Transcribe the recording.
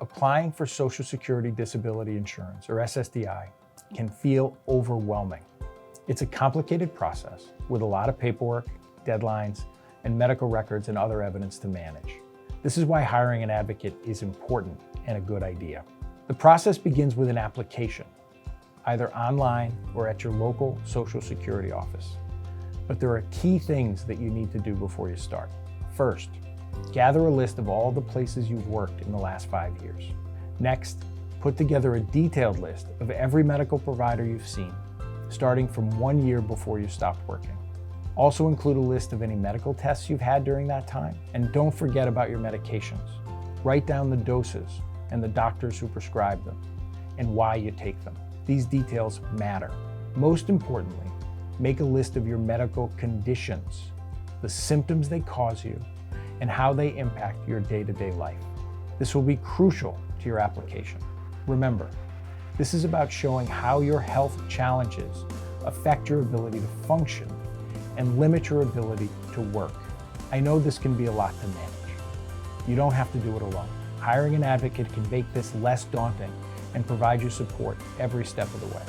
Applying for Social Security Disability Insurance, or SSDI, can feel overwhelming. It's a complicated process with a lot of paperwork, deadlines, and medical records and other evidence to manage. This is why hiring an advocate is important and a good idea. The process begins with an application, either online or at your local Social Security office. But there are key things that you need to do before you start. First, gather a list of all the places you've worked in the last 5 years. Next, put together a detailed list of every medical provider you've seen, starting from 1 year before you stopped working. Also include a list of any medical tests you've had during that time, and don't forget about your medications. Write down the doses and the doctors who prescribe them, and why you take them. These details matter. Most importantly, make a list of your medical conditions, the symptoms they cause you, and how they impact your day-to-day life. This will be crucial to your application. Remember, this is about showing how your health challenges affect your ability to function and limit your ability to work. I know this can be a lot to manage. You don't have to do it alone. Hiring an advocate can make this less daunting and provide you support every step of the way.